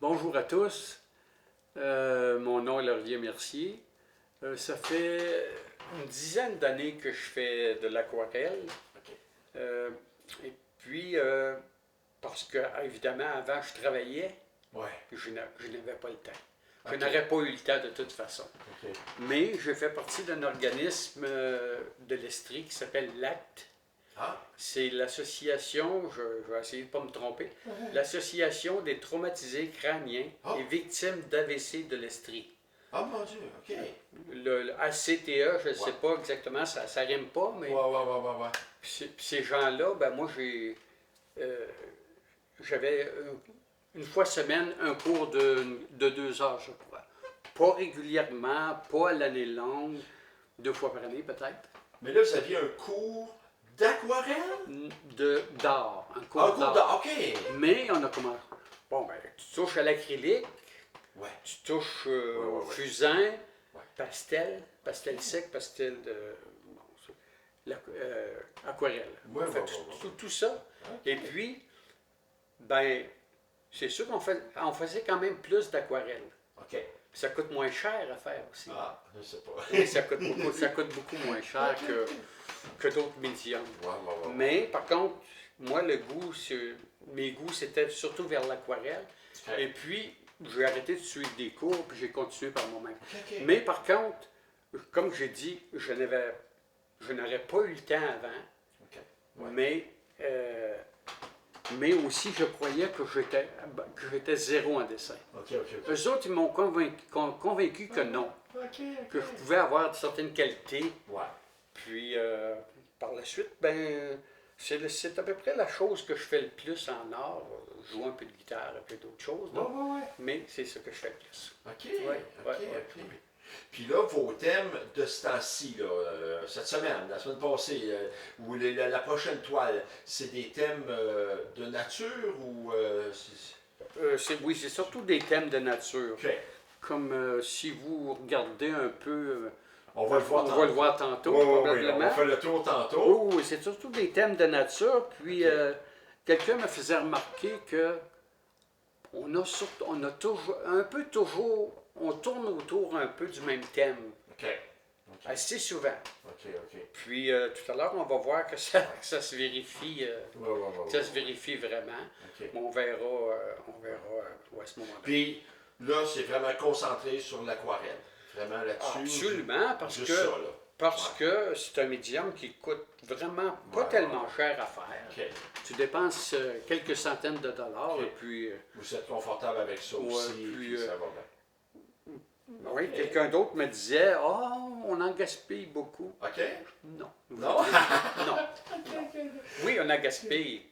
Bonjour à tous, mon nom est Laurier Mercier. Ça fait une dizaine d'années que je fais de l'aquarelle. OK. Euh, et puis, parce que, évidemment, avant, je travaillais, Ouais. je n'avais pas le temps. Je OK. n'aurais pas eu le temps de toute façon. OK. Mais je fais partie d'un organisme de l'Estrie qui s'appelle l'ACT. Ah. C'est l'association, je vais essayer de ne pas me tromper, l'Association des traumatisés crâniens et victimes d'AVC de l'Estrie. Oh mon Dieu, OK. Le ACTE, je ne sais pas exactement, ça ne rime pas, mais Ouais. puis ces gens-là, ben moi j'avais une fois semaine un cours de 2 heures, je crois. Pas régulièrement, pas à l'année longue, 2 fois par année peut-être. Mais là, vous aviez un cours d'aquarelle? D'art, un Ah, cours un cours d'art. d'art, OK. Mais on a commencé. Bon, ben, tu touches à l'acrylique, Ouais. tu touches Ouais. fusain, pastel sec, pastel de. Aquarelle. Ouais, On fait ouais. tout ça. OK. Et puis, ben, c'est sûr on faisait quand même plus d'aquarelle. OK. Puis ça coûte moins cher à faire aussi. Ah, je sais pas. Et ça coûte beaucoup moins cher que d'autres médiums. Ouais. Mais par contre, moi, mes goûts, c'était surtout vers l'aquarelle. OK. Et puis, j'ai arrêté de suivre des cours, puis j'ai continué par moi-même. OK. Mais par contre, comme j'ai dit, je n'aurais pas eu le temps avant, OK. Ouais. mais aussi je croyais que j'étais zéro en dessin. OK. Eux autres, ils m'ont convaincu que non, OK. que je pouvais avoir certaines qualités. Ouais. Puis, par la suite, ben, c'est à peu près la chose que je fais le plus en art. Jouer un peu de guitare, un peu d'autres choses. Ouais. Mais c'est ce que je fais le plus. OK. Puis là, vos thèmes de ce temps-ci, là, cette semaine, la semaine passée, ou la prochaine toile, c'est des thèmes de nature ou... Oui, c'est surtout des thèmes de nature. OK. Comme si vous regardez un peu... On va le voir tantôt. va le voir tantôt, Oui, probablement. on va faire le tour tantôt. Oui, c'est surtout des thèmes de nature. Puis, quelqu'un me faisait remarquer que on a toujours, on tourne autour un peu du même thème, OK. assez souvent. OK. Puis, tout à l'heure, on va voir que ça se vérifie, Ouais. ça se vérifie vraiment. OK. Mais on verra à ce moment-là. Puis là, c'est vraiment concentré sur l'aquarelle. Vraiment là-dessus. Absolument, parce que c'est un médium qui coûte vraiment pas tellement cher à faire. OK. Tu dépenses quelques centaines de dollars, OK. et puis... Vous êtes confortable avec ça aussi, puis ça va bien. Oui, quelqu'un d'autre me disait « Ah, on en gaspille beaucoup. OK. » Non. Non? Non. Oui, on en gaspille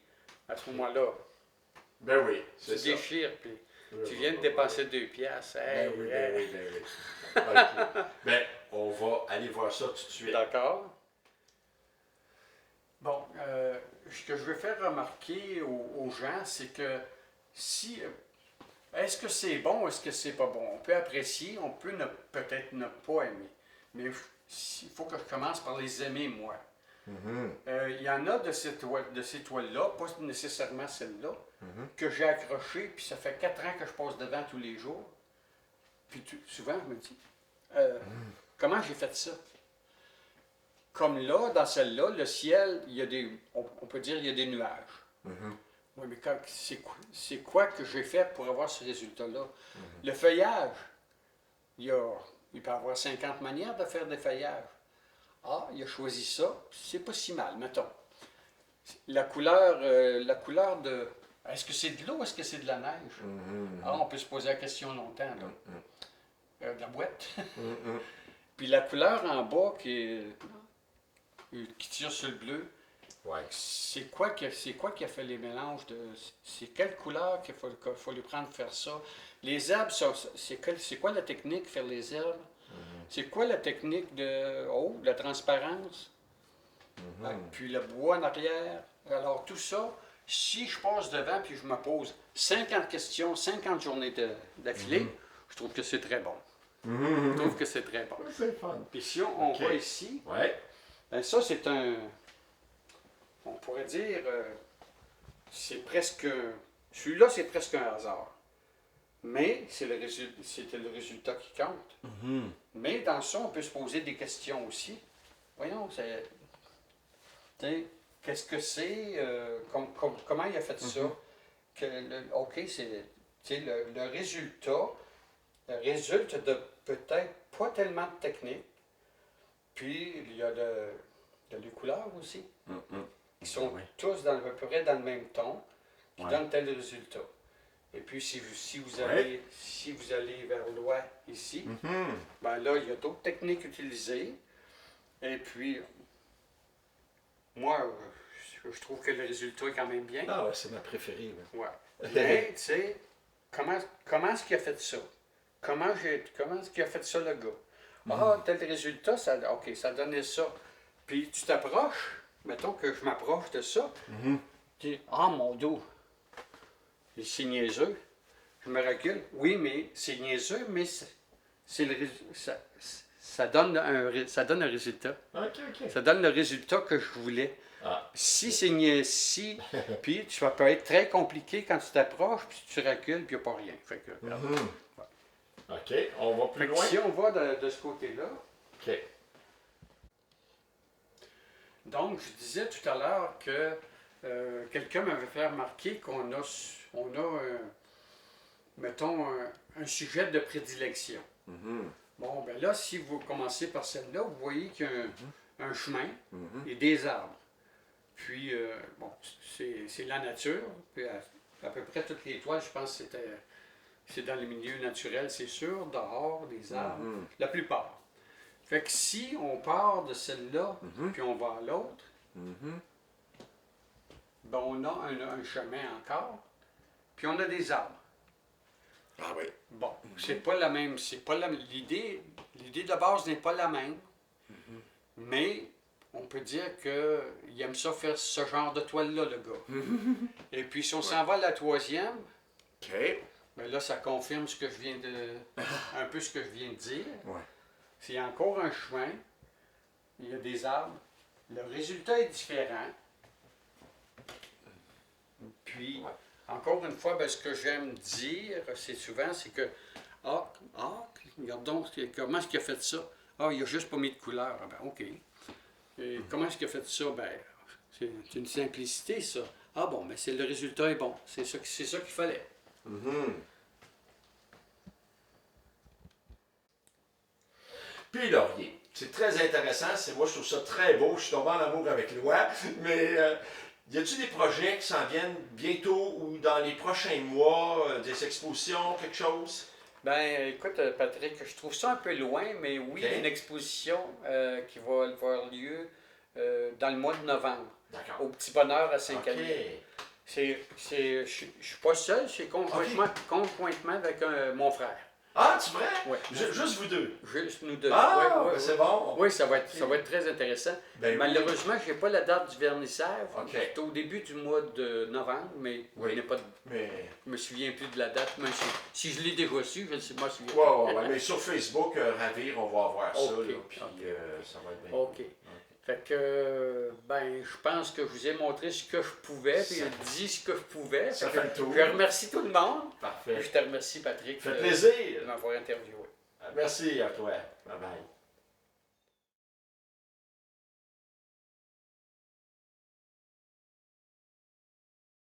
à ce moment-là. Ben oui, Tu c'est ça. déchires, puis tu viens de dépenser 2 piastres. Ben oui. OK. Ben, on va aller voir ça tout de suite. D'accord. Bon, ce que je veux faire remarquer aux gens, c'est que si... Est-ce que c'est bon ou est-ce que c'est pas bon? On peut apprécier, on peut peut-être ne pas aimer. Mais il faut que je commence par les aimer, moi. Il y en a de ces toiles-là, pas nécessairement celle-là, que j'ai accrochée, puis ça fait 4 ans que je passe devant tous les jours. Puis souvent, je me dis, comment j'ai fait ça? Comme là, dans celle-là, le ciel, il y a on peut dire il y a des nuages. Oui, mais c'est quoi que j'ai fait pour avoir ce résultat-là? Le feuillage, il peut y avoir 50 manières de faire des feuillages. Ah, il a choisi ça, c'est pas si mal, mettons. La couleur de... Est-ce que c'est de l'eau ou est-ce que c'est de la neige? Ah, on peut se poser la question longtemps, là. De la boîte. Puis la couleur en bas qui tire sur le bleu, Ouais. c'est quoi qui a fait les mélanges de... C'est quelle couleur qu'il faut lui prendre pour faire ça? Les herbes, c'est quoi la technique faire les herbes? C'est quoi la technique de la transparence? Puis le bois en arrière. Alors tout ça, si je passe devant puis je me pose 50 questions, 50 journées d'affilée, je trouve que c'est très bon. Je trouve que c'est très bon. C'est fun. Puis si on voit ici, ben ça c'est on pourrait dire, c'est presque, celui-là c'est presque un hasard. Mais c'est le résultat qui compte. Mhm. Mais dans ça, on peut se poser des questions aussi. Voyons, c'est. Tu sais, qu'est-ce que c'est? Comment il a fait ça? OK, c'est. Tu sais, le résultat résulte de peut-être pas tellement de technique. Puis, il y a de les couleurs aussi. Mhm. Ils sont Oui. tous à peu près dans le même ton, qui Ouais. donnent tel résultat. Et puis, si vous allez vers l'ouest ici, Mhm. ben là, il y a d'autres techniques utilisées. Et puis, moi, je trouve que le résultat est quand même bien. Ah ouais, c'est ma préférée. Ouais. Mais, tu sais, comment est-ce qu'il a fait ça? Comment est-ce qu'il a fait ça, le gars? Ah, tel résultat, OK, ça donnait ça. Puis tu t'approches, mettons que je m'approche de ça, Mhm. tu dis, ah, mon dos, c'est niaiseux. Je me recule. Oui, mais c'est niaiseux, mais ça donne ça donne un résultat. OK. Ça donne le résultat que je voulais. Ah. Si c'est niaiseux, puis ça peut être très compliqué quand tu t'approches, puis tu recules, puis il n'y a pas rien. Fait que, Mhm. OK, on va plus fait que loin. si on va de ce côté-là, OK. donc je disais tout à l'heure que quelqu'un m'avait fait remarquer qu'on a mettons, un sujet de prédilection. Mhm. Bon, ben là, si vous commencez par celle-là, vous voyez qu'il y a un chemin Mhm. et des arbres. Puis, bon, c'est la nature. Puis à peu près toutes les toiles, je pense que c'est dans les milieux naturels, c'est sûr, dehors, des arbres, Mhm. la plupart. Fait que si on part de celle-là, Mhm. puis on va à l'autre, Mhm. ben on a un chemin encore, puis on a des arbres. Ah oui. Bon, c'est pas la même, l'idée de base n'est pas la même, mais on peut dire qu'il aime ça faire ce genre de toile-là, le gars. Et puis si on s'en va à la troisième, OK. ben là, ça confirme ce que je viens de, un peu ce que je viens de dire. Ouais. C'est encore un chemin, il y a des arbres, le résultat est différent. Puis, encore une fois, ben, ce que j'aime dire, c'est souvent, c'est que, regarde donc, comment est-ce qu'il a fait ça? Ah, il a juste pas mis de couleur. Ah, ben, OK. Et comment est-ce qu'il a fait ça? Ben, c'est une simplicité, ça. Ah bon, mais le résultat est bon. C'est ça qu'il fallait. Mhm. Puis laurier. C'est très intéressant. Moi, je trouve ça très beau. Je suis tombé en amour avec l'oie. Mais y a-t-il des projets qui s'en viennent bientôt ou dans les prochains mois, des expositions, quelque chose? Ben, écoute, Patrick, je trouve ça un peu loin, mais oui, OK. une exposition qui va avoir lieu dans le mois de novembre, D'accord. au Petit Bonheur à OK. Saint-Camille. Je suis pas seul, c'est conjointement avec mon frère. Ah, tu vrai? Ouais. Juste vous deux? Juste nous deux. Ah, Ouais, ben c'est bon. Oui, ça va être très intéressant. Ben oui. Malheureusement, je n'ai pas la date du vernissage. OK. C'est au début du mois de novembre, mais Oui. je n'ai pas Mais. je me souviens plus de la date. Même si je l'ai déjà su, je ne sais pas si je Ouais, mais sur Facebook, Ravir, on va avoir ça, OK, là, puis OK. ça va être bien. OK. Fait que, ben, je pense que je vous ai montré ce que je pouvais, puis dit ce que je pouvais. Ça Fait que fait le tour. je remercie tout le monde. Parfait. Je te remercie, Patrick, Ça fait plaisir. de m'avoir interviewé. Merci à toi. Bye bye.